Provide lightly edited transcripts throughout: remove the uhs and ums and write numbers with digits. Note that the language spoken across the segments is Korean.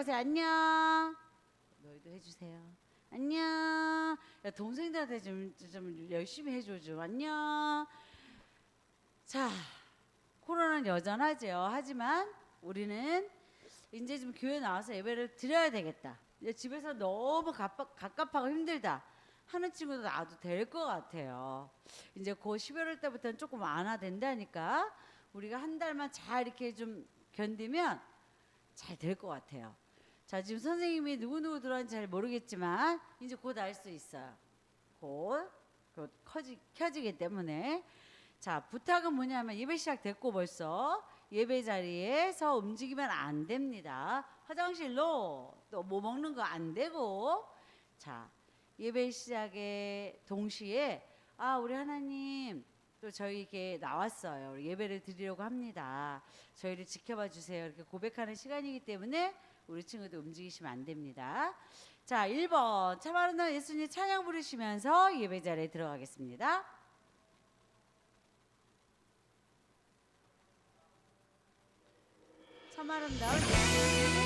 인사하세요. 안녕. 너희도 해주세요. 안녕. 야, 동생들한테 좀 열심히 해줘 좀. 안녕. 자, 코로나는 여전하죠. 하지만 우리는 이제 좀 교회 나와서 예배를 드려야 되겠다. 이제 집에서 너무 갑갑하고 힘들다 하는 친구도 나도 될 것 같아요. 이제 곧 11월 때부터는 조금 완화된다니까 우리가 한 달만 잘 이렇게 좀 견디면 잘 될 것 같아요. 자, 지금 선생님이 누구누구 들어왔는지 잘 모르겠지만 이제 곧 알 수 있어요. 곧 켜지기 때문에. 자, 부탁은 뭐냐면 예배 시작됐고 벌써 예배 자리에서 움직이면 안 됩니다. 화장실로 또 뭐 먹는 거 안 되고. 자, 예배 시작에 동시에 우리 하나님 또 저희에게 나왔어요. 우리 예배를 드리려고 합니다. 저희를 지켜봐 주세요. 이렇게 고백하는 시간이기 때문에 우리 친구들 움직이시면 안 됩니다. 자, 1번 참 아름다운 예수님 찬양 부르시면서 예배 자리에 들어가겠습니다. 참 아름다운 예수님.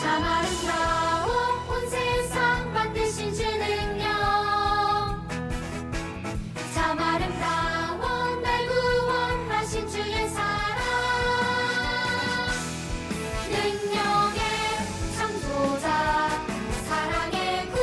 참 아름다워 온 세상 만드신 주 능력 참 아름다워 날 구원하신 주의 사랑 능력의 창조자 사랑의 구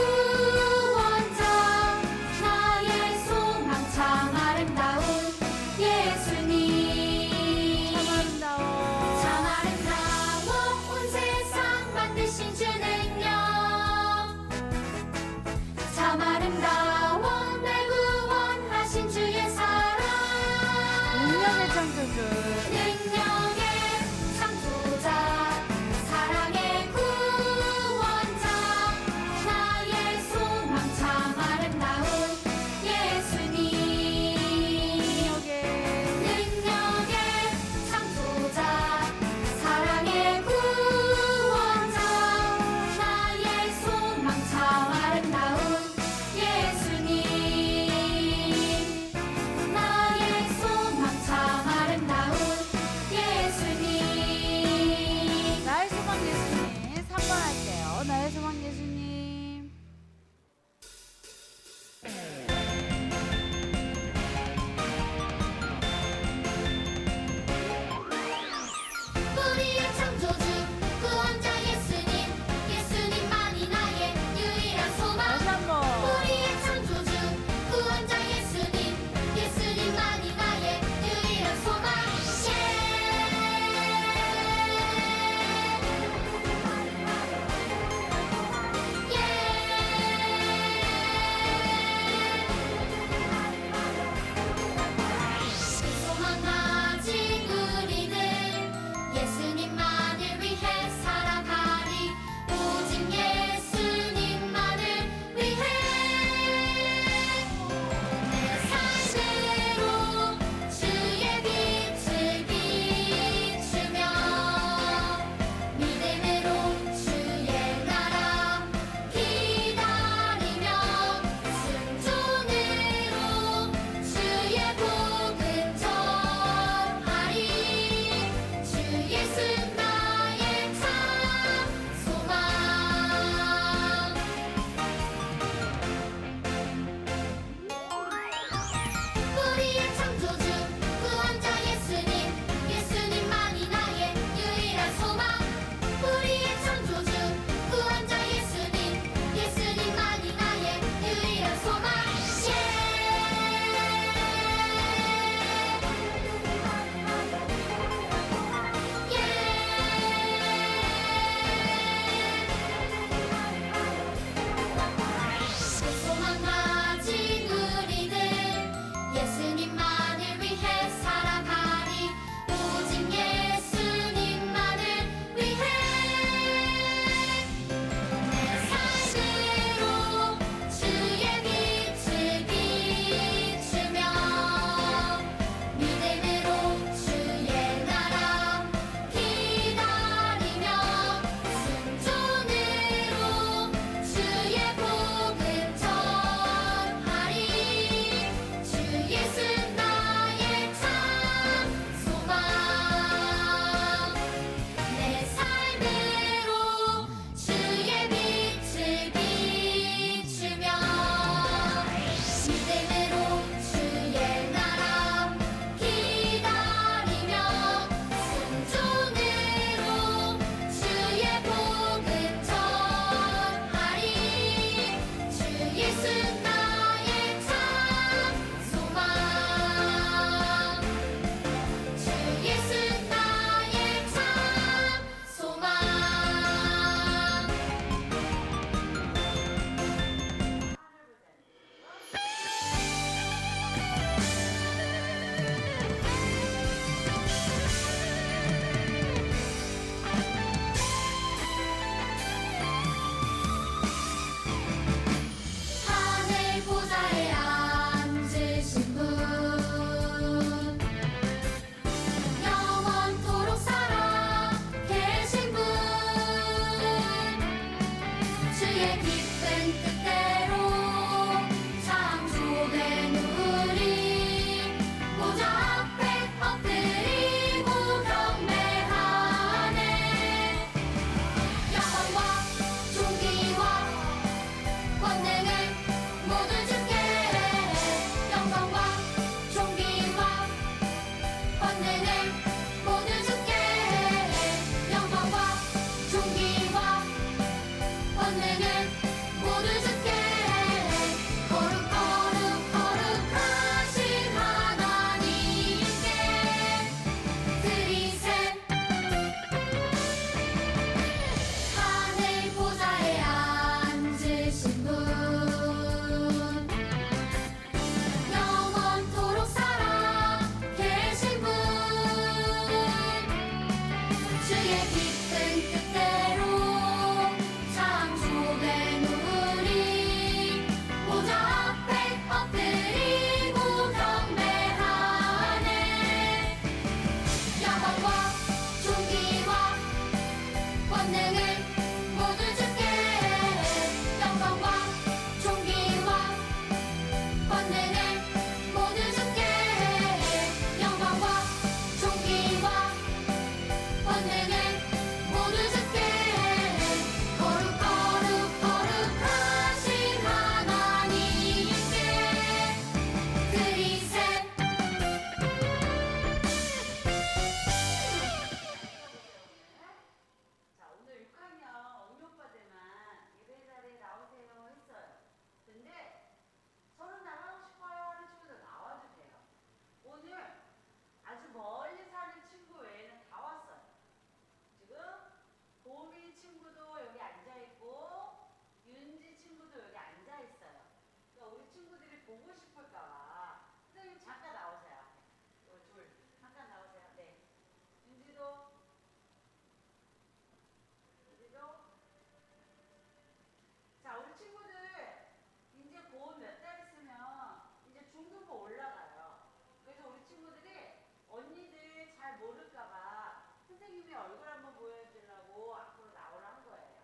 얼굴 한번 보여주려고 앞으로 나오라는 거예요.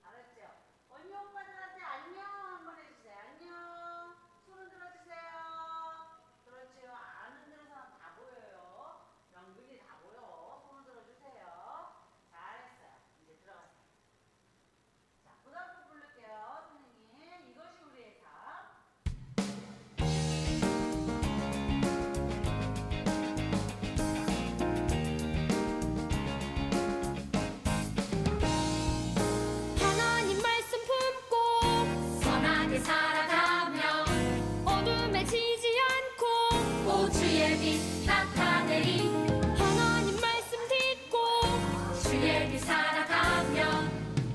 알았죠? 언니 오빠들한테 안녕 한번 해주세요. 안녕. 손을 들어주세요. 그렇죠. 안 흔드는 사람 다 보여요. 명근이 다 보여. 손을 들어주세요. 잘했어요. 이제 들어가세요. 자, 그 다음 거 부를게요. 선생님. 이것이 우리의 삶. 하나님 말씀 품고 선하게 살아가며 어둠에 지지 않고 오 주의 빛 나타내리 하나님 말씀 듣고 주의 빛 살아가며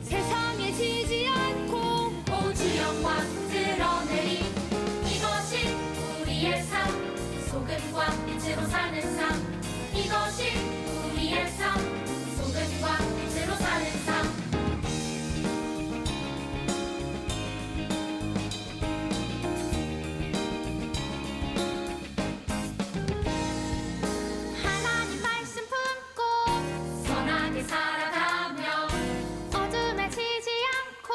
세상에 지지 않고 오 주 영광 드러내리 이것이 우리의 삶 소금과 빛으로 사는 삶 이것이 우리의 삶 소금과 빛으로 사는 삶 하나님 말씀 품고 선하게 살아가며 어둠에 지지 않고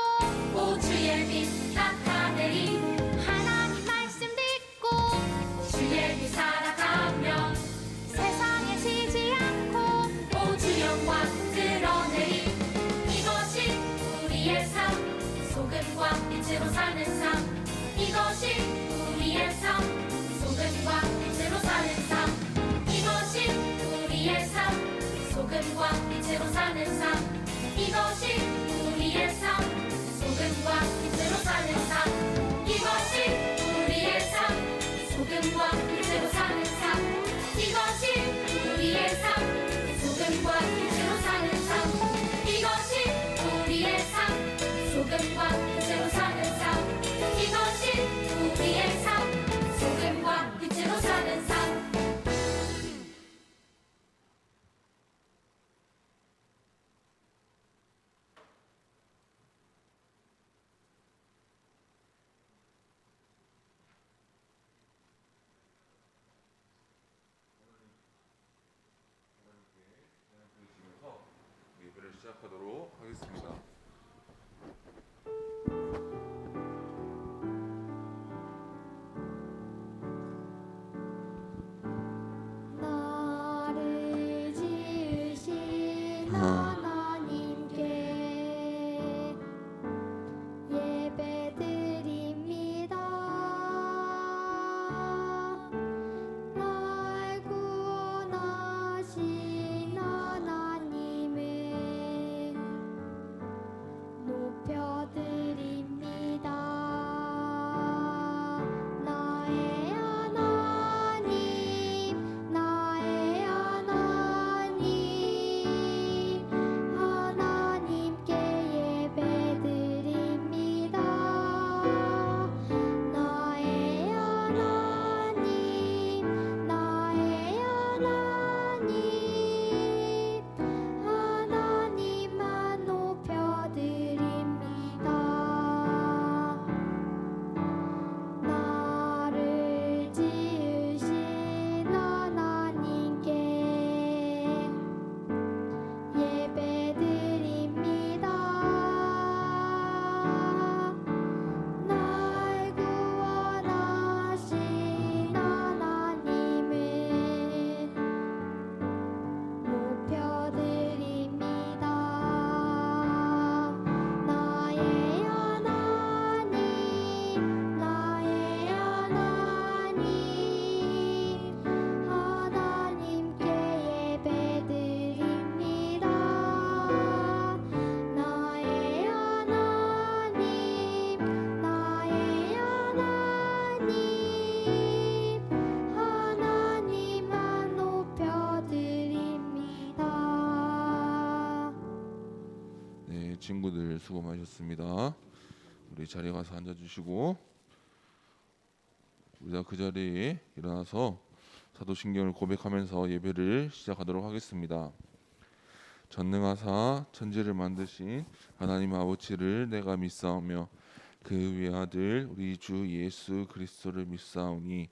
오 주의 빛 나타내리 하나님 말씀 듣고 주의 빛 살아가며 세상에 지지 않고 오 주 영광 드러내리 이것이 우리의 삶 소금과 빛으로 사는 삶 이것이 우리의 삶 소금과 빛으로 사는 삶 이것이 우리의 삶 소금과 빛으로 사는 삶 이것이 우리의 삶 소금과 빛으로 사는 삶 이것이 우리의 삶 소금과 빛으로 사는 삶 이것이 우리의 삶 소금과 빛으로 사는 삶 이것이 우리의 삶 소금과 빛으로 사는 삶 이것이 우리의 삶 소금과 빛으로 사는 삶 드리시면서 예배를 시작하도록 하겠습니다. 나를 지으신 하나님께 예배드립니다. 날 구원하신 하나님을 높여드립니다. 나의 하나님, 나의 하나님, 하나님께 예배드립니다. 나의 하나님, 나의 하나님, 하나님만 높여드립니다. 나를 지으신 하나님께 예배드립니다. 날 구원하신 하나님을 높여드립니다. 나의 하나님, 나의 하나님, 하나님께 예배드립니다. 나의 하나님, 나의 하나님, 하나님만 높여드립니다. 네, 친구들 수고 많으셨습니다. 우리 자리에 가서 앉아주시고 우리가 그 자리에 일어나서 사도신경을 고백하면서 예배를 시작하도록 하겠습니다. 전능하사 천지를 만드신 하나님 아버지를 내가 믿사오며 그 외아들 우리 주 예수 그리스도를 믿사오니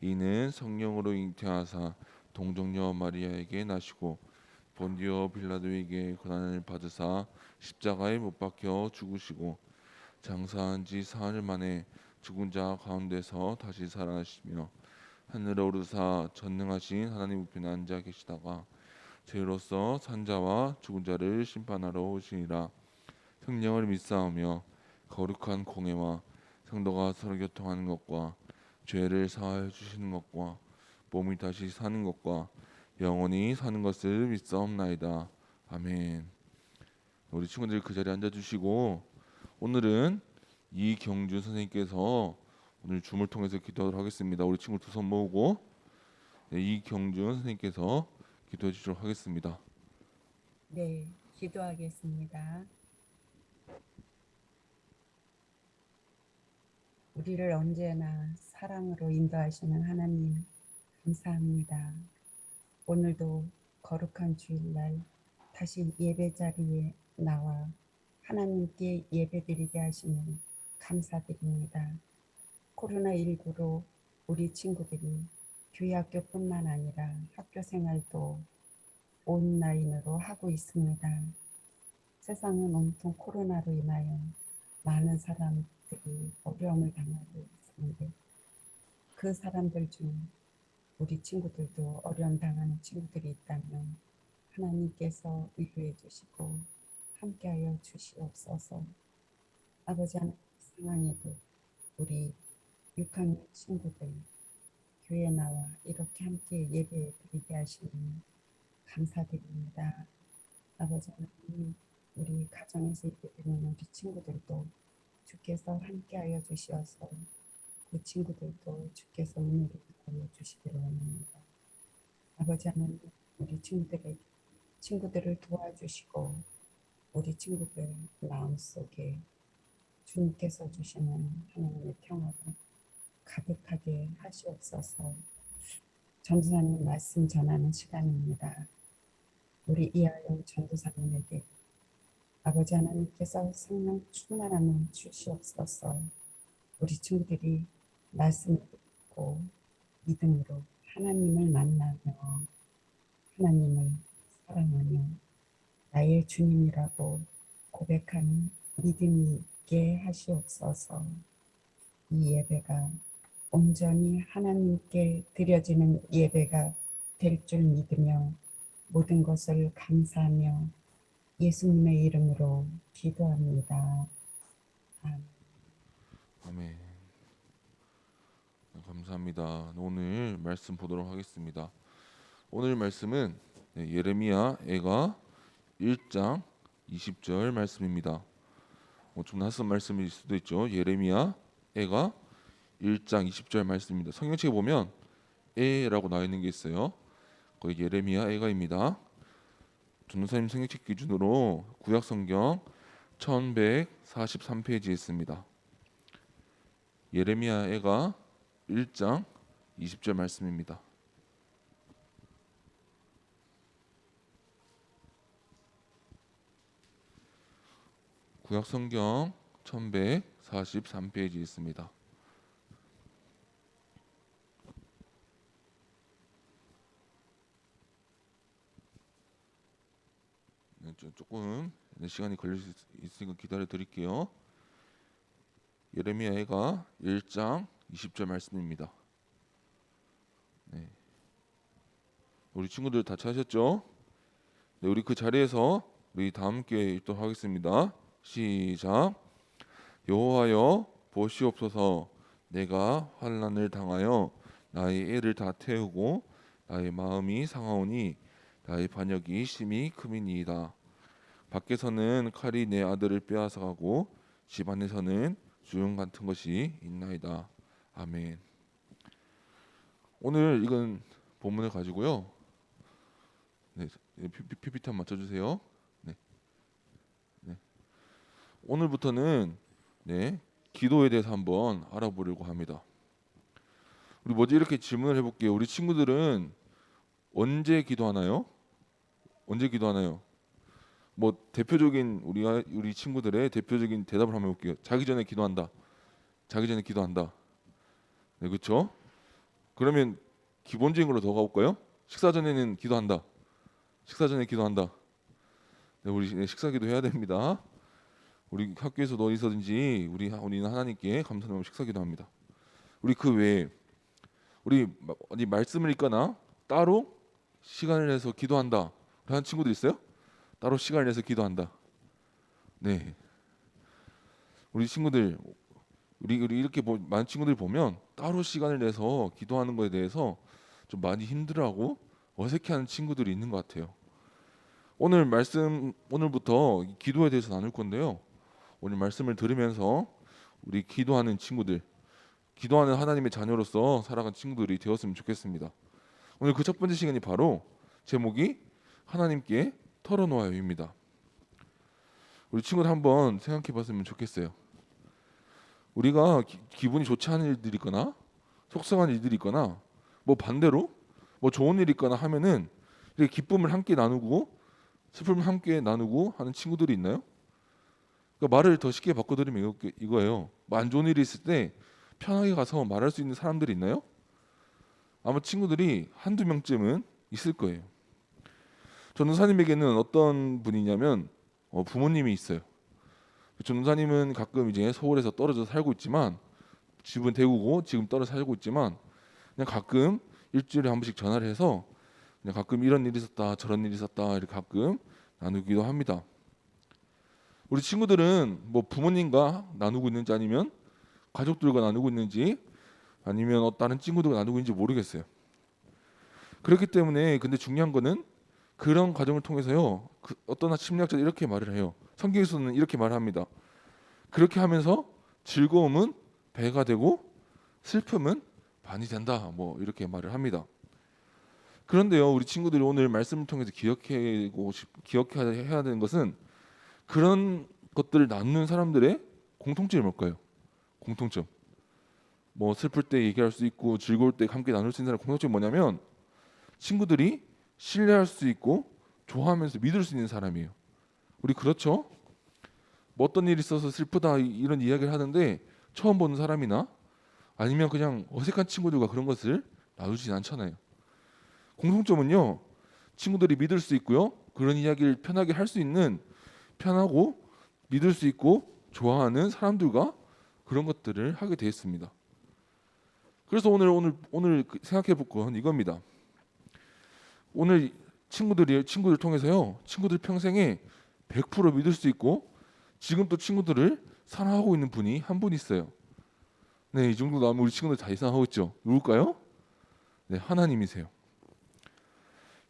이는 성령으로 잉태하사 동정녀 마리아에게 나시고 본디오 빌라도에게 고난을 받으사 십자가에 못 박혀 죽으시고 장사한 지 사흘 만에 죽은 자 가운데서 다시 살아나시며 하늘에 오르사 전능하신 하나님 우편에 앉아 계시다가 죄로서 산자와 죽은 자를 심판하러 오시니라. 성령을 믿사오며 거룩한 공회와 성도가 서로 교통하는 것과 죄를 사하여 주시는 것과 몸이 다시 사는 것과 영원히 사는 것을 믿사옵나이다. 아멘. 우리 친구들 그 자리에 앉아주시고 오늘은 이경준 선생님께서 오늘 줌을 통해서 기도하도록 하겠습니다. 우리 친구 두 손 모으고 이경준 선생님께서 기도해 주시도록 하겠습니다. 네, 기도하겠습니다. 우리를 언제나 사랑으로 인도하시는 하나님, 감사합니다. 오늘도 거룩한 주일날 다시 예배 자리에 나와 하나님께 예배드리게 하시는 감사드립니다. 코로나19로 우리 친구들이 교회 학교뿐만 아니라 학교 생활도 온라인으로 하고 있습니다. 세상은 온통 코로나로 인하여 많은 사람들이 어려움을 당하고 있는데 그 사람들 중 우리 친구들도 어려움 당하는 친구들이 있다면 하나님께서 위로해 주시고 함께하여 주시옵소서. 아버지 하나님, 상황에도 우리 6학년 친구들 교회에 나와 이렇게 함께 예배 드리게 하시니 감사드립니다. 아버지 하나님, 우리 가정에서 예배드리는 우리 친구들도 주께서 함께하여 주시어서 그 친구들도 주께서 은혜를 더하여 주시기를 원합니다. 아버지 하나님, 우리 친구들을 도와주시고 우리 친구들 마음속에 주님께서 주시는 하나님의 평화를 가득하게 하시옵소서. 전도사님 말씀 전하는 시간입니다. 우리 이하영 전도사님에게 아버지 하나님께서 성령 충만함을 주시옵소서. 우리 친구들이 말씀을 듣고 믿음으로 하나님을 만나며 하나님을 사랑하며 나의 주님이라고 고백하는 믿음이 있게 하시옵소서. 이 예배가 온전히 하나님께 드려지는 예배가 될 줄 믿으며 모든 것을 감사하며 예수님의 이름으로 기도합니다. 아멘. 아멘. 감사합니다. 오늘 말씀 보도록 하겠습니다. 오늘 말씀은 예레미야 애가 1장 20절 말씀입니다. 좀 낯선 말씀일 수도 있죠. 예레미야 애가 1장 20절 말씀입니다. 성경책에 보면 애라고 나와 있는 게 있어요. 거기 예레미야 애가입니다. 전도사님 성경책 기준으로 구약성경 1143페이지에 있습니다. 예레미야 애가 1장 20절 말씀입니다. 구약성경 1143페이지에 있습니다. 조금 시간이 걸릴 수 있으니까 기다려 드릴게요. 예레미야가 1장 20절 말씀입니다. 네. 우리 친구들 다 찾으셨죠? 네, 우리 그 자리에서 우리 다 함께 읽도록 하겠습니다. 시작. 여호와여 보시옵소서. 내가 환난을 당하여 나의 애를 다 태우고 나의 마음이 상하오니 나의 반역이 심히 크미니이다. 밖에서는 칼이 내 아들을 빼앗아가고 집 안에서는 주용 같은 것이 있나이다. 아멘. 오늘 이건 본문을 가지고요. 네, PPT 한번 맞춰주세요. 네. 오늘부터는 기도에 대해서 한번 알아보려고 합니다. 우리 먼저 이렇게 질문을 해볼게요. 우리 친구들은 언제 기도하나요? 언제 기도하나요? 뭐 대표적인 우리 친구들의 대표적인 대답을 한번 해볼게요. 자기 전에 기도한다. 자기 전에 기도한다. 네, 그렇죠? 그러면 기본적인 걸로 더 가볼까요? 식사 전에는 기도한다. 식사 전에 기도한다. 네, 우리 식사 기도 해야 됩니다. 우리 학교에서도 어디서든지 우리는 하나님께 감사하며 식사 기도합니다. 우리 그 외에 우리 어디 말씀을 읽거나 따로 시간을 내서 기도한다 하는 친구들 있어요? 따로 시간을 내서 기도한다. 네. 우리 친구들 우리 이렇게 많은 친구들 보면 따로 시간을 내서 기도하는 거에 대해서 좀 많이 힘들어하고 어색해하는 친구들이 있는 것 같아요. 오늘부터 기도에 대해서 나눌 건데요. 오늘 말씀을 들으면서 우리 기도하는 친구들, 기도하는 하나님의 자녀로서 살아간 친구들이 되었으면 좋겠습니다. 오늘 그 첫 번째 시간이 바로 제목이 하나님께 털어놓아요입니다. 우리 친구들 한번 생각해봤으면 좋겠어요. 우리가 기분이 좋지 않은 일들이 있거나 속상한 일들이 있거나 뭐 반대로 뭐 좋은 일이 있거나 하면은 이렇게 기쁨을 함께 나누고 슬픔을 함께 나누고 하는 친구들이 있나요? 그러니까 말을 더 쉽게 바꿔드리면 이거예요. 뭐 안 좋은 일이 있을 때 편하게 가서 말할 수 있는 사람들이 있나요? 아마 친구들이 한두 명쯤은 있을 거예요. 전도사님에게는 어떤 분이냐면 부모님이 있어요. 전도사님은 가끔 이제 서울에서 떨어져 살고 있지만 집은 대구고 지금 떨어져 살고 있지만 그냥 가끔 일주일에 한 번씩 전화를 해서 그냥 가끔 이런 일이 있었다 저런 일이 있었다 이렇게 가끔 나누기도 합니다. 우리 친구들은 뭐 부모님과 나누고 있는지 아니면 가족들과 나누고 있는지 아니면 다른 친구들과 나누고 있는지 모르겠어요. 그렇기 때문에 근데 중요한 거는 그런 과정을 통해서요. 어떤 심리학자들이 이렇게 말을 해요. 성경에서는 이렇게 말합니다. 그렇게 하면서 즐거움은 배가 되고 슬픔은 반이 된다. 뭐 이렇게 말을 합니다. 그런데요, 우리 친구들이 오늘 말씀을 통해서 기억해야 되는 것은 그런 것들을 나누는 사람들의 공통점이 뭘까요? 공통점. 뭐 슬플 때 얘기할 수 있고 즐거울 때 함께 나눌 수 있는 사람의 공통점이 뭐냐면 친구들이 신뢰할 수 있고 좋아하면서 믿을 수 있는 사람이에요. 우리 그렇죠? 뭐 어떤 일이 있어서 슬프다 이런 이야기를 하는데 처음 보는 사람이나 아니면 그냥 어색한 친구들과 그런 것을 나누진 않잖아요. 공통점은요. 친구들이 믿을 수 있고요. 그런 이야기를 편하게 할 수 있는 편하고 믿을 수 있고 좋아하는 사람들과 그런 것들을 하게 되어 있습니다. 그래서 오늘 생각해 볼 건 이겁니다. 오늘 친구들 통해서요. 친구들 평생에 100% 믿을 수 있고 지금 또 친구들을 사랑하고 있는 분이 한 분 있어요. 네, 이 정도 나오면 우리 친구들 다 이상하고 있죠. 누굴까요? 네, 하나님이세요.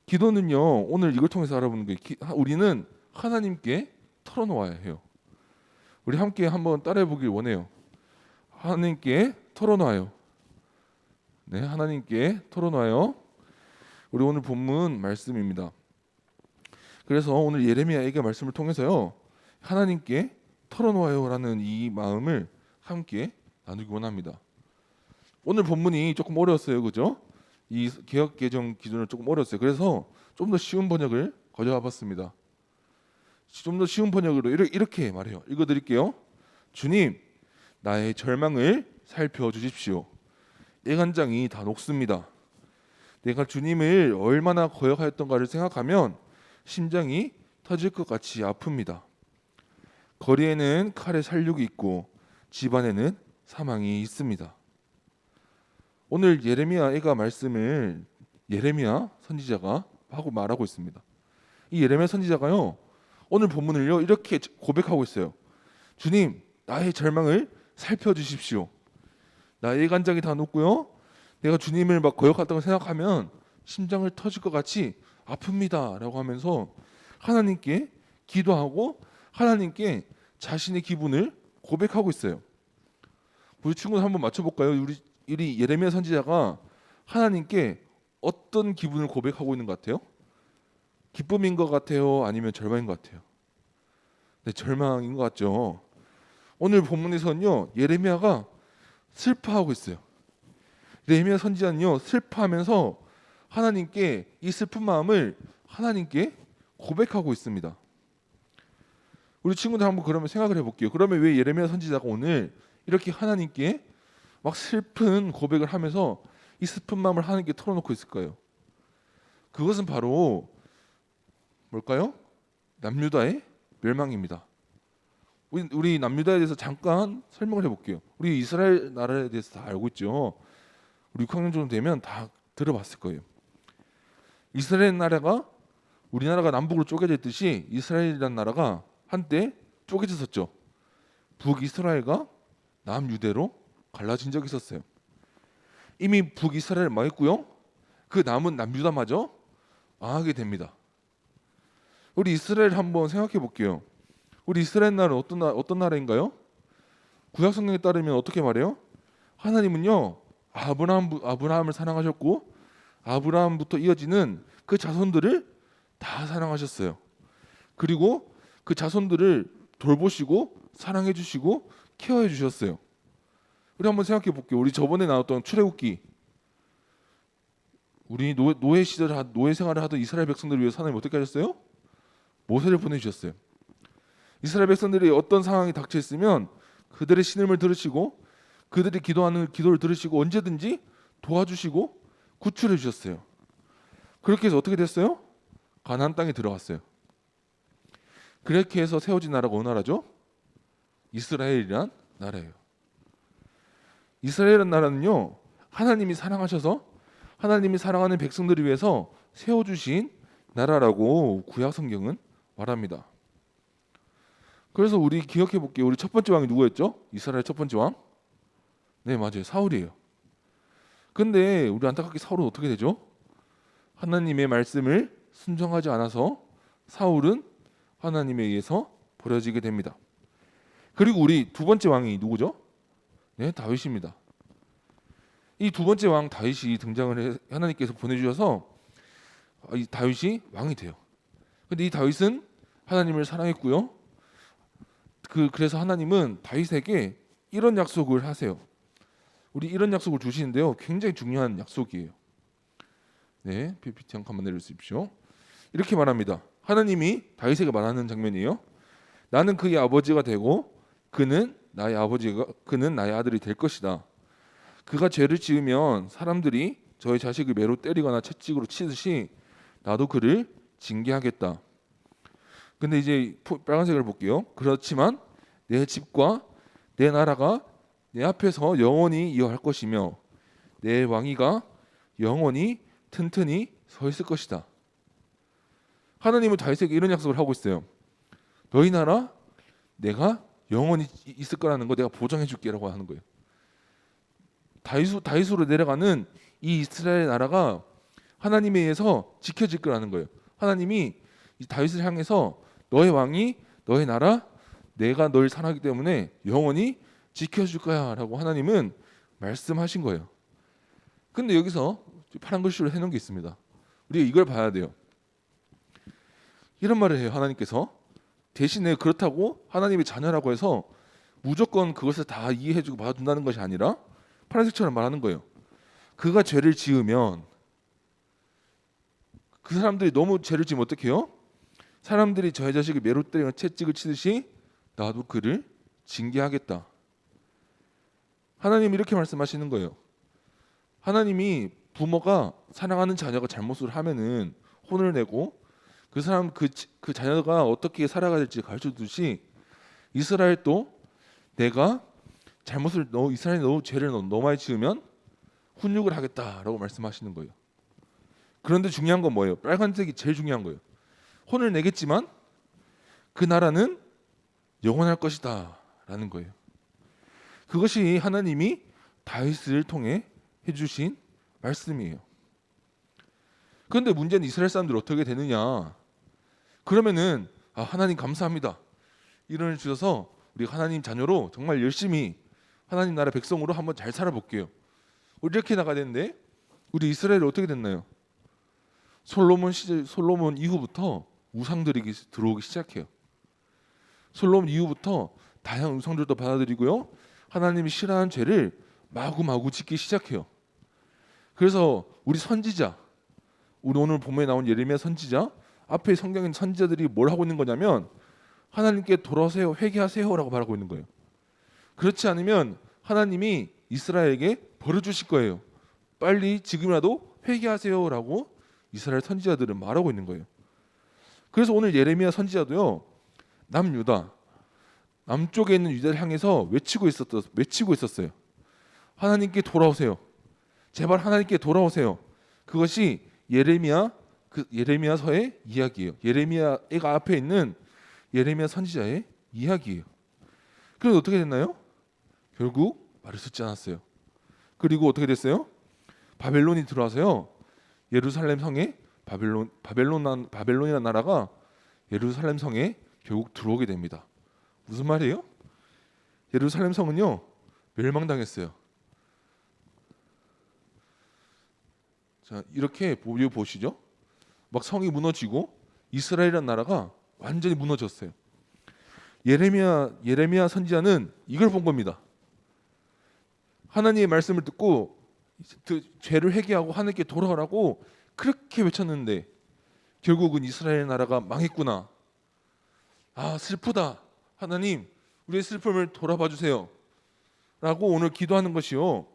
기도는요. 오늘 이걸 통해서 알아보는 게 우리는 하나님께 털어놓아야 해요. 우리 함께 한번 따라해 보길 원해요. 하나님께 털어놔요. 네, 하나님께 털어놔요. 우리 오늘 본문 말씀입니다. 그래서 오늘 예레미야에게 말씀을 통해서요. 하나님께 털어놓아요라는 이 마음을 함께 나누기 원합니다. 오늘 본문이 조금 어려웠어요. 그죠? 이 개역 개정 기준을 조금 어려웠어요. 그래서 좀 더 쉬운 번역을 가져와 봤습니다. 좀 더 쉬운 번역으로 이렇게 말해요. 읽어드릴게요. 주님, 나의 절망을 살펴주십시오. 내 간장이 다 녹습니다. 내가 주님을 얼마나 거역하였던가를 생각하면 심장이 터질 것 같이 아픕니다. 거리에는 칼의 살육이 있고 집안에는 사망이 있습니다. 오늘 예레미야가 말씀을 예레미야 선지자가 하고 말하고 있습니다. 이 예레미야 선지자가요. 오늘 본문을요. 이렇게 고백하고 있어요. 주님, 나의 절망을 살펴주십시오. 나의 간장이 다 녹고요. 내가 주님을 막 거역했다고 생각하면 심장을 터질 것 같이 아픕니다. 라고 하면서 하나님께 기도하고 하나님께 자신의 기분을 고백하고 있어요. 우리 친구들 한번 맞춰볼까요? 우리 예레미야 선지자가 하나님께 어떤 기분을 고백하고 있는 것 같아요? 기쁨인 것 같아요? 아니면 절망인 것 같아요? 네, 절망인 것 같죠. 오늘 본문에서는요. 예레미야가 슬퍼하고 있어요. 예레미야 선지자는요. 슬퍼하면서 하나님께 이 슬픈 마음을 하나님께 고백하고 있습니다. 우리 친구들 한번 그러면 생각을 해볼게요. 그러면 왜 예레미야 선지자가 오늘 이렇게 하나님께 막 슬픈 고백을 하면서 이 슬픈 마음을 하나님께 털어놓고 있을까요? 그것은 바로 뭘까요? 남유다의 멸망입니다. 우리 남유다에 대해서 잠깐 설명을 해볼게요. 우리 이스라엘 나라에 대해서 다 알고 있죠. 우리 6학년 정도 되면 다 들어봤을 거예요. 이스라엘 나라가 우리나라가 남북으로 쪼개져 있듯이 이스라엘이라는 나라가 한때 쪼개졌었죠. 북이스라엘과 남유대로 갈라진 적이 있었어요. 이미 북이스라엘 망했고요. 그 남은 남유다마저 망하게 됩니다. 우리 이스라엘 한번 생각해 볼게요. 우리 이스라엘 나라는 어떤 나라인가요? 구약 성경에 따르면 어떻게 말해요? 하나님은요 아브라함을 사랑하셨고 아브라함부터 이어지는 그 자손들을 다 사랑하셨어요. 그리고 그 자손들을 돌보시고 사랑해 주시고 케어해 주셨어요. 우리 한번 생각해 볼게요. 우리 저번에 나왔던 출애굽기, 우리 노예 시절 노예 생활을 하던 이스라엘 백성들을 위해서 하나님 어떻게 하셨어요? 모세를 보내주셨어요. 이스라엘 백성들이 어떤 상황이 닥쳐 있으면 그들의 신음을 들으시고 그들이 기도하는 기도를 들으시고 언제든지 도와주시고 구출해 주셨어요. 그렇게 해서 어떻게 됐어요? 가나안 땅에 들어갔어요. 그렇게 해서 세워진 나라가 어느 나라죠? 이스라엘이란 나라예요. 이스라엘이란 나라는요 하나님이 사랑하셔서 하나님이 사랑하는 백성들을 위해서 세워주신 나라라고 구약 성경은 말합니다. 그래서 우리 기억해 볼게요. 우리 첫 번째 왕이 누구였죠? 이스라엘 첫 번째 왕? 네, 맞아요. 사울이에요. 근데 우리 안타깝게 사울은 어떻게 되죠? 하나님의 말씀을 순종하지 않아서 사울은 하나님에 의해서 버려지게 됩니다. 그리고 우리 두 번째 왕이 누구죠? 네, 다윗입니다. 이 두 번째 왕 다윗이 등장을 해 하나님께서 보내주셔서 이 다윗이 왕이 돼요. 근데 이 다윗은 하나님을 사랑했고요. 그래서 하나님은 다윗에게 이런 약속을 하세요. 우리 이런 약속을 주시는데요. 굉장히 중요한 약속이에요. 네, PPT 한 칸만 내려주십시오. 이렇게 말합니다. 하나님이 다윗에게 말하는 장면이에요. 나는 그의 아버지가 되고 그는 나의 아들이 될 것이다. 그가 죄를 지으면 사람들이 저의 자식을 매로 때리거나 채찍으로 치듯이 나도 그를 징계하겠다. 근데 이제 빨간색을 볼게요. 그렇지만 내 집과 내 나라가 내 앞에서 영원히 이어할 것이며 내 왕위가 영원히 튼튼히 서 있을 것이다. 하나님은 다윗에게 이런 약속을 하고 있어요. 너희 나라 내가 영원히 있을 거라는 거 내가 보장해 줄게라고 하는 거예요. 다윗으로 내려가는 이 이스라엘 나라가 하나님에 의해서 지켜질 거라는 거예요. 하나님이 이 다윗을 향해서 너의 왕이 너의 나라 내가 널 사랑하기 때문에 영원히 지켜줄 거야라고 하나님은 말씀하신 거예요. 근데 여기서 파란 글씨로 해놓은 게 있습니다. 우리가 이걸 봐야 돼요. 이런 말을 해요. 하나님께서 대신에 그렇다고 하나님의 자녀라고 해서 무조건 그것을 다 이해해주고 봐준다는 것이 아니라 파란색처럼 말하는 거예요. 그가 죄를 지으면 그 사람들이 너무 죄를 지으면 어떻게 해요? 사람들이 저의 자식을 매로 때리거나 채찍을 치듯이 나도 그를 징계하겠다. 하나님이 이렇게 말씀하시는 거예요. 하나님이 부모가 사랑하는 자녀가 잘못을 하면은 혼을 내고 그 사람 그 자녀가 어떻게 살아가야 될지 가르쳐 주듯이 이스라엘도 내가 이스라엘이 너무 죄를 너무 많이 지으면 훈육을 하겠다라고 말씀하시는 거예요. 그런데 중요한 건 뭐예요? 빨간색이 제일 중요한 거예요. 혼을 내겠지만 그 나라는 영원할 것이다라는 거예요. 그것이 하나님이 다윗을 통해 해주신 말씀이에요. 그런데 문제는 이스라엘 사람들이 어떻게 되느냐? 그러면은 하나님 감사합니다. 이론을 주셔서 우리 하나님 자녀로 정말 열심히 하나님 나라 백성으로 한번 잘 살아볼게요. 우리 이렇게 나가야 되는데 우리 이스라엘이 어떻게 됐나요? 솔로몬 이후부터 우상들이 들어오기 시작해요. 솔로몬 이후부터 다양한 우상들도 받아들이고요. 하나님이 싫어하는 죄를 마구마구 짓기 시작해요. 그래서 우리 선지자, 우리 오늘 본문에 나온 예레미야 선지자 앞에 성경에 선지자들이 뭘 하고 있는 거냐면 하나님께 돌아오세요, 회개하세요라고 말하고 있는 거예요. 그렇지 않으면 하나님이 이스라엘에게 벌을 주실 거예요. 빨리 지금이라도 회개하세요라고 이스라엘 선지자들은 말하고 있는 거예요. 그래서 오늘 예레미야 선지자도요, 남유다, 남쪽에 있는 유다를 향해서 외치고 있었어요. 하나님께 돌아오세요. 제발 하나님께 돌아오세요. 그것이 예레미야서의 이야기예요. 예레미야가 앞에 있는 예레미야 선지자의 이야기예요. 그래서 어떻게 됐나요? 결국 말을 듣지 않았어요. 그리고 어떻게 됐어요? 바벨론이 들어와서요, 예루살렘 성에 바벨론이라는 나라가 예루살렘 성에 결국 들어오게 됩니다. 무슨 말이에요? 예루살렘 성은요, 멸망당했어요. 자, 이렇게 보시죠. 막 성이 무너지고 이스라엘이라는 나라가 완전히 무너졌어요. 예레미야 선지자는 이걸 본 겁니다. 하나님의 말씀을 듣고 죄를 회개하고 하나님께 돌아오라고 그렇게 외쳤는데 결국은 이스라엘 나라가 망했구나. 아, 슬프다. 하나님, 우리의 슬픔을 돌아봐 주세요. 라고 오늘 기도하는 것이요,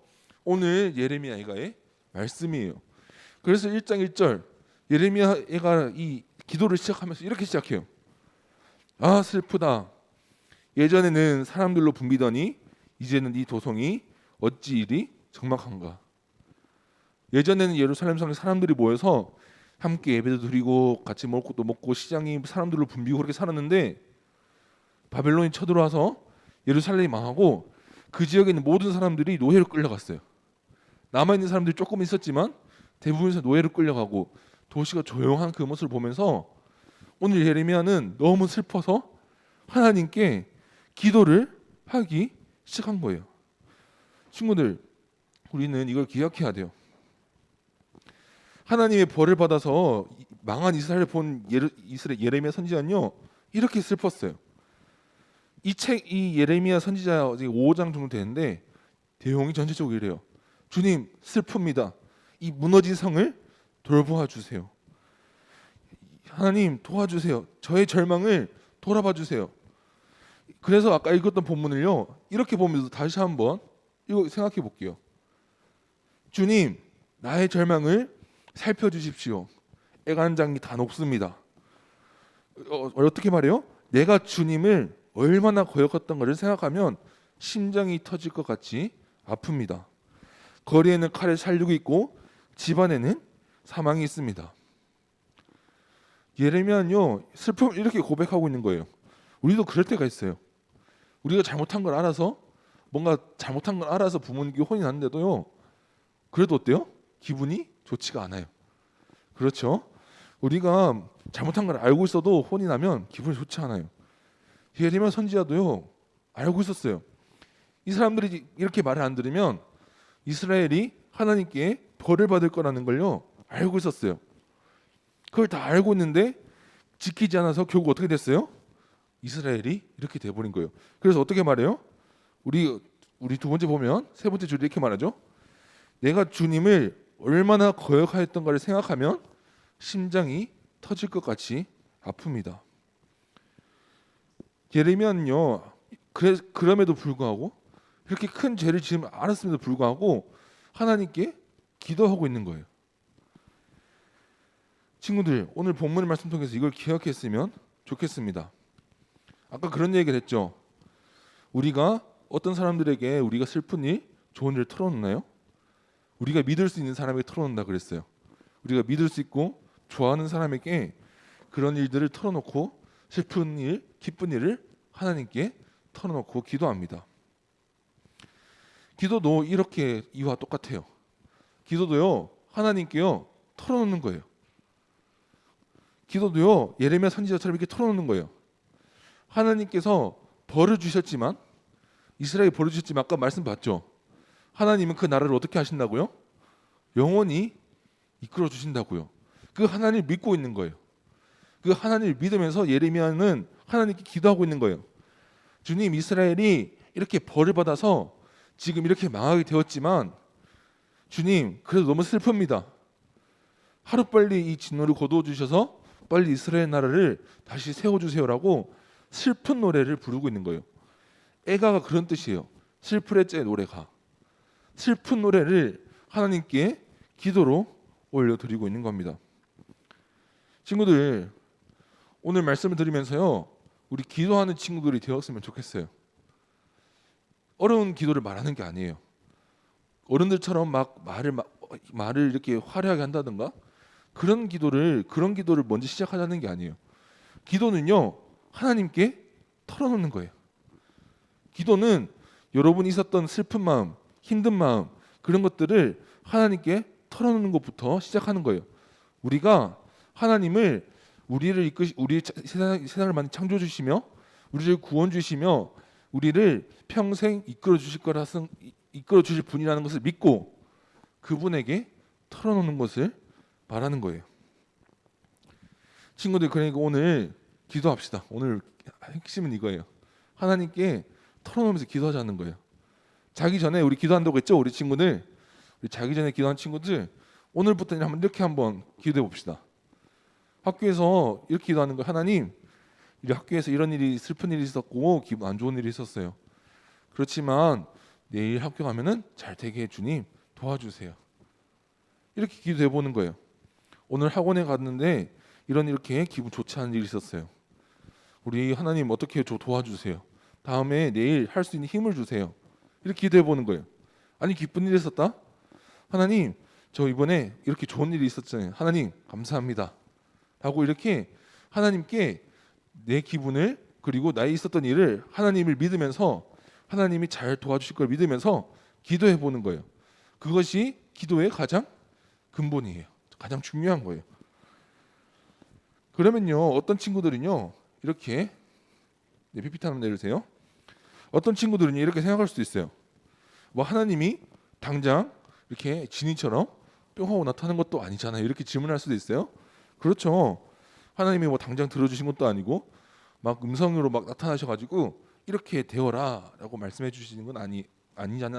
오늘 예레미야의 말씀이에요. 그래서 1장 1절 예레미야가 이 기도를 시작하면서 이렇게 시작해요. 아, 슬프다. 예전에는 사람들로 붐비더니 이제는 이 도성이 어찌 이리 적막한가. 예전에는 예루살렘 성에 사람들이 모여서 함께 예배도 드리고 같이 먹을 것도 먹고 시장이 사람들로 붐비고 그렇게 살았는데 바벨론이 쳐들어와서 예루살렘이 망하고 그 지역에 있는 모든 사람들이 노예로 끌려갔어요. 남아있는 사람들이 조금 있었지만 대부분에서 노예로 끌려가고 도시가 조용한 그 모습을 보면서 오늘 예레미야는 너무 슬퍼서 하나님께 기도를 하기 시작한 거예요. 친구들, 우리는 이걸 기억해야 돼요. 하나님의 벌을 받아서 망한 이스라엘을 본 예레미야 선지자는요, 이렇게 슬펐어요. 이 예레미야 선지자 5장 정도 되는데 내용이 전체적으로 이래요. 주님, 슬픕니다. 이 무너진 성을 돌보아 주세요. 하나님, 도와주세요. 저의 절망을 돌아봐 주세요. 그래서 아까 읽었던 본문을요, 이렇게 보면서 다시 한번 이거 생각해 볼게요. 주님, 나의 절망을 살펴주십시오. 애간장이 다 녹습니다. 어떻게 말해요? 내가 주님을 얼마나 거역했던 것을 생각하면 심장이 터질 것 같이 아픕니다. 거리에는 칼의 살육이 있고 집안에는 사망이 있습니다. 예레미야는요, 슬픔을 이렇게 고백하고 있는 거예요. 우리도 그럴 때가 있어요. 우리가 잘못한 걸 알아서 부모님께 혼이 났는데도요, 그래도 어때요? 기분이 좋지가 않아요. 그렇죠? 우리가 잘못한 걸 알고 있어도 혼이 나면 기분이 좋지 않아요. 예레미야 선지자도요, 알고 있었어요. 이 사람들이 이렇게 말을 안 들으면 이스라엘이 하나님께 벌을 받을 거라는 걸요, 알고 있었어요. 그걸 다 알고 있는데 지키지 않아서 결국 어떻게 됐어요? 이스라엘이 이렇게 돼버린 거예요. 그래서 어떻게 말해요? 우리 두 번째 보면 세 번째 줄에 이렇게 말하죠. 내가 주님을 얼마나 거역하였던가를 생각하면 심장이 터질 것 같이 아픕니다. 예레미야는요, 그럼에도 불구하고 이렇게 큰 죄를 지금 알았음에도 불구하고 하나님께 기도하고 있는 거예요. 친구들, 오늘 본문의 말씀 통해서 이걸 기억했으면 좋겠습니다. 아까 그런 얘기를 했죠. 우리가 어떤 사람들에게 우리가 슬픈 일, 좋은 일을 털어놓나요? 우리가 믿을 수 있는 사람에게 털어놓는다 그랬어요. 우리가 믿을 수 있고 좋아하는 사람에게 그런 일들을 털어놓고 슬픈 일, 기쁜 일을 하나님께 털어놓고 기도합니다. 기도도 이렇게 이와 똑같아요. 기도도요, 하나님께요 털어놓는 거예요. 기도도요, 예레미야 선지자처럼 이렇게 털어놓는 거예요. 하나님께서 벌을 주셨지만, 이스라엘이 벌을 주셨지만 아까 말씀 봤죠. 하나님은 그 나라를 어떻게 하신다고요? 영원히 이끌어 주신다고요. 그 하나님을 믿고 있는 거예요. 그 하나님을 믿으면서 예레미야는 하나님께 기도하고 있는 거예요. 주님, 이스라엘이 이렇게 벌을 받아서 지금 이렇게 망하게 되었지만 주님, 그래도 너무 슬픕니다. 하루빨리 이 진노를 거두어 주셔서 빨리 이스라엘 나라를 다시 세워주세요라고 슬픈 노래를 부르고 있는 거예요. 애가가 그런 뜻이에요. 슬프레째 노래가. 슬픈 노래를 하나님께 기도로 올려드리고 있는 겁니다. 친구들, 오늘 말씀을 드리면서요, 우리 기도하는 친구들이 되었으면 좋겠어요. 어려운 기도를 말하는 게 아니에요. 어른들처럼 막 말을 이렇게 화려하게 한다든가 그런 기도를 먼저 시작하자는 게 아니에요. 기도는요, 하나님께 털어놓는 거예요. 기도는 여러분이 있었던 슬픈 마음, 힘든 마음, 그런 것들을 하나님께 털어놓는 것부터 시작하는 거예요. 우리가 하나님을 우리를 우리 세상을 많이 창조해 주시며 우리를 구원 주시며 우리를 평생 이끌어 주실 분이라는 것을 믿고 그분에게 털어놓는 것을 말하는 거예요. 친구들, 그러니까 오늘 기도합시다. 오늘 핵심은 이거예요. 하나님께 털어놓으면서 기도하자는 거예요. 자기 전에 우리 기도한다고 했죠? 우리 친구들, 우리 자기 전에 기도한 친구들, 오늘부터 이렇게 한번 기도해 봅시다. 학교에서 이렇게 기도하는 거예요. 하나님, 우리 학교에서 이런 일이, 슬픈 일이 있었고 기분 안 좋은 일이 있었어요. 그렇지만 내일 학교 가면은 잘 되게 해 주님 도와주세요. 이렇게 기도해 보는 거예요. 오늘 학원에 갔는데 이렇게 기분 좋지 않은 일이 있었어요. 우리 하나님 어떻게 도와주세요. 다음에 내일 할 수 있는 힘을 주세요. 이렇게 기도해 보는 거예요. 아니, 기쁜 일이 있었다? 하나님, 저 이번에 이렇게 좋은 일이 있었잖아요. 하나님 감사합니다. 라고 이렇게 하나님께 내 기분을, 그리고 나에 있었던 일을 하나님을 믿으면서 하나님이 잘 도와주실 걸 믿으면서 기도해 보는 거예요. 그것이 기도의 가장 근본이에요. 가장 중요한 거예요. 그러면요, 어떤 친구들은요, 이렇게 PPT 한번 내주세요. 어떤 친구들은 이렇게 생각할 수도 있어요. 뭐 하나님이 당장 이렇게 지니처럼 뿅 하고 나타나는 것도 아니잖아요. 이렇게 질문할 수도 있어요. 그렇죠. 하나님이 뭐 당장 들어주신 것도 아니고 막 음성으로 막 나타나셔가지고 이렇게 되어라라고 말씀해 주시는 건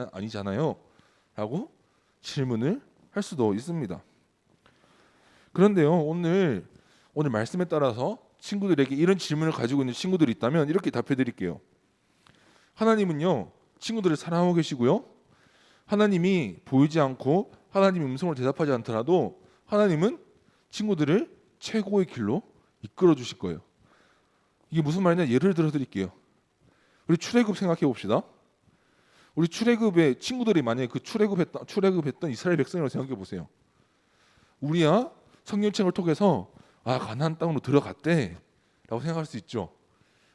아니잖아요. 라고 질문을 할 수도 있습니다. 그런데요, 오늘 말씀에 따라서 친구들에게 이런 질문을 가지고 있는 친구들이 있다면 이렇게 답해 드릴게요. 하나님은요, 친구들을 사랑하고 계시고요. 하나님이 보이지 않고 하나님의 음성을 대답하지 않더라도 하나님은 친구들을 최고의 길로 이끌어 주실 거예요. 이게 무슨 말이냐? 예를 들어 드릴게요. 우리 출애굽 생각해 봅시다. 우리 출애굽의 친구들이 만약에 그 출애굽했던 이스라엘 백성이라고 생각해 보세요. 우리야 성경책을 통해서 가나안 땅으로 들어갔대라고 생각할 수 있죠.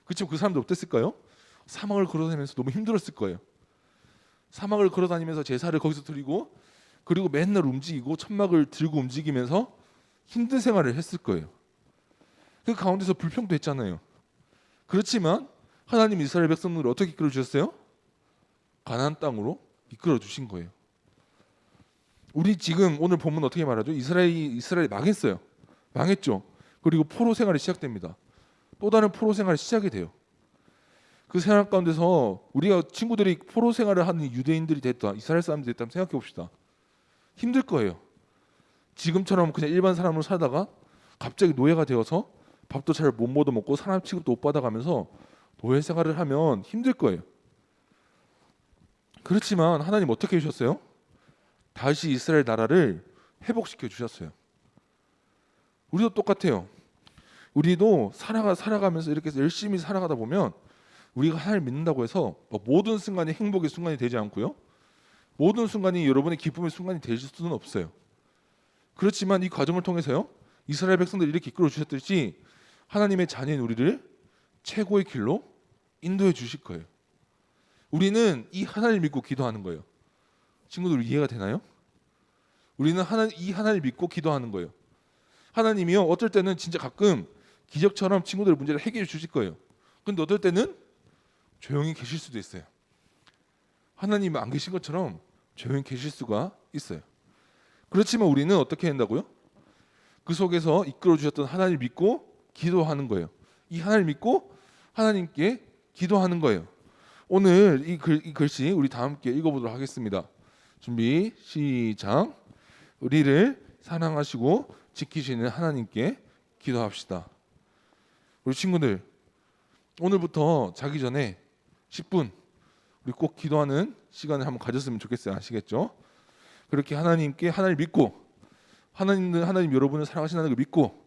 그렇지만 그 사람들 어땠을까요? 사막을 걸어다니면서 너무 힘들었을 거예요. 사막을 걸어다니면서 제사를 거기서 드리고, 그리고 맨날 움직이고 천막을 들고 움직이면서 힘든 생활을 했을 거예요. 그 가운데서 불평도 했잖아요. 그렇지만 하나님 이스라엘 백성들을 어떻게 이끌어 주셨어요? 가나안 땅으로 이끌어 주신 거예요. 우리 지금 오늘 본문 어떻게 말하죠? 이스라엘이 망했어요. 망했죠. 그리고 포로 생활이 시작됩니다. 또 다른 포로 생활이 시작이 돼요. 그 생활 가운데서 우리가 친구들이 포로 생활을 하는 유대인들이 됐다, 이스라엘 사람들이 됐다면 생각해 봅시다. 힘들 거예요. 지금처럼 그냥 일반 사람으로 살다가 갑자기 노예가 되어서 밥도 잘 못 먹고 사람 취급도 못 받아가면서 노예 생활을 하면 힘들 거예요. 그렇지만 하나님 어떻게 해주셨어요? 다시 이스라엘 나라를 회복시켜 주셨어요. 우리도 똑같아요. 우리도 살아가면서 이렇게 열심히 살아가다 보면 우리가 하나님을 믿는다고 해서 모든 순간이 행복의 순간이 되지 않고요, 모든 순간이 여러분의 기쁨의 순간이 될 수는 없어요. 그렇지만 이 과정을 통해서요, 이스라엘 백성들이 이렇게 이끌어 주셨듯이 하나님의 자녀인 우리를 최고의 길로 인도해 주실 거예요. 우리는 이 하나님을 믿고 기도하는 거예요. 친구들 이해가 되나요? 우리는 이 하나님을 믿고 기도하는 거예요. 하나님이요, 어떨 때는 진짜 가끔 기적처럼 친구들의 문제를 해결해 주실 거예요. 근데 어떨 때는 조용히 계실 수도 있어요. 하나님이 안 계신 것처럼 조용히 계실 수가 있어요. 그렇지만 우리는 어떻게 한다고요? 그 속에서 이끌어 주셨던 하나님을 믿고 기도하는 거예요. 이 하나님을 믿고 하나님께 기도하는 거예요. 오늘 이 글씨 우리 다 함께 읽어보도록 하겠습니다. 준비 시작. 우리를 사랑하시고 지키시는 하나님께 기도합시다. 우리 친구들, 오늘부터 자기 전에 10분 우리 꼭 기도하는 시간을 한번 가졌으면 좋겠어요. 아시겠죠? 그렇게 하나님 믿고 하나님 여러분을 사랑하시는 걸 믿고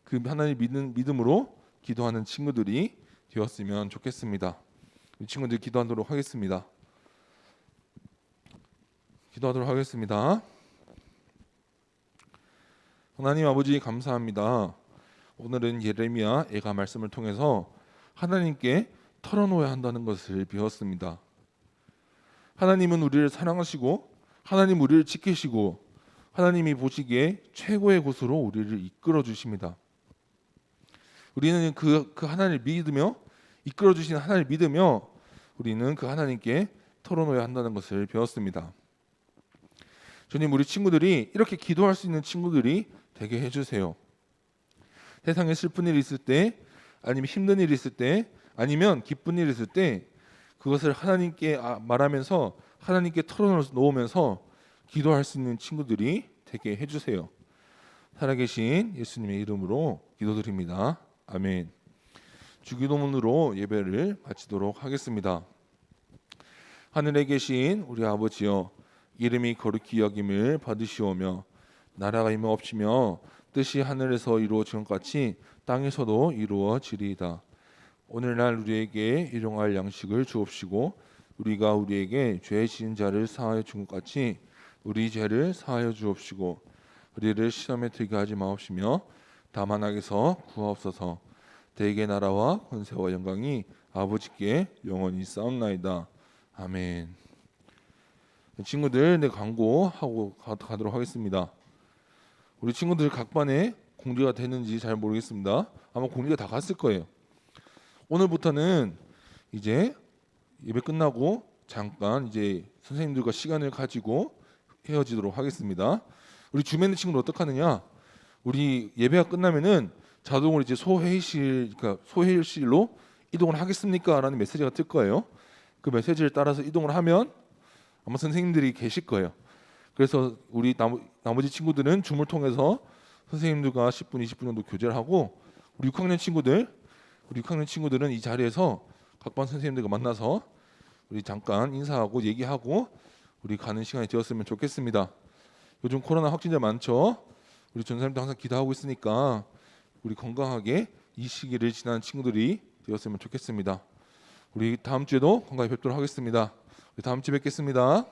그 하나님 믿음으로 기도하는 친구들이 되었으면 좋겠습니다. 이 친구들 기도하도록 하겠습니다. 하나님 아버지 감사합니다. 오늘은 예레미야 애가 말씀을 통해서 하나님께 털어놓아야 한다는 것을 배웠습니다. 하나님은 우리를 사랑하시고 하나님 우리를 지키시고 하나님이 보시기에 최고의 곳으로 우리를 이끌어 주십니다. 우리는 그 하나님을 믿으며 이끌어 주시는 하나님을 믿으며 우리는 그 하나님께 털어놓아야 한다는 것을 배웠습니다. 주님, 우리 친구들이 이렇게 기도할 수 있는 친구들이 되게 해주세요. 세상에 슬픈 일이 있을 때, 아니면 힘든 일이 있을 때, 아니면 기쁜 일이 있을 때 그것을 하나님께 말하면서 하나님께 털어놓으면서 기도할 수 있는 친구들이 되게 해주세요. 살아계신 예수님의 이름으로 기도드립니다. 아멘. 주기도문으로 예배를 마치도록 하겠습니다. 하늘에 계신 우리 아버지여, 이름이 거룩히 여김을 받으시오며 나라가 임하옵시며 뜻이 하늘에서 이루어진 것 같이 땅에서도 이루어지리이다. 오늘날 우리에게 일용할 양식을 주옵시고 우리가 우리에게 죄 지은 자를 사하여 준 것 같이 우리 죄를 사하여 주옵시고 우리를 시험에 들게 하지 마옵시며 다만 악에서 구하옵소서. 대개 나라와 권세와 영광이 아버지께 영원히 싸움나이다. 아멘. 친구들, 내 광고하고 가도록 하겠습니다. 우리 친구들 각 반에 공지가 되는지 잘 모르겠습니다. 아마 공지가 다 갔을 거예요. 오늘부터는 이제 예배 끝나고 잠깐 이제 선생님들과 시간을 가지고 헤어지도록 하겠습니다. 우리 주변의 친구는 어떻게 하느냐? 우리 예배가 끝나면은 자동으로 이제 소회의실로 이동을 하겠습니까? 라는 메시지가 뜰 거예요. 그 메시지를 따라서 이동을 하면 아마 선생님들이 계실 거예요. 그래서 우리 나머지 친구들은 줌을 통해서 선생님들과 10분, 20분 정도 교제를 하고 우리 6학년 친구들은 이 자리에서 각반 선생님들과 만나서 우리 잠깐 인사하고 얘기하고 우리 가는 시간이 되었으면 좋겠습니다. 요즘 코로나 확진자 많죠? 우리 전사님도 항상 기도하고 있으니까 우리 건강하게 이 시기를 지나는 친구들이 되었으면 좋겠습니다. 우리 다음 주에도 건강히 뵙도록 하겠습니다. 우리 다음 주에 뵙겠습니다.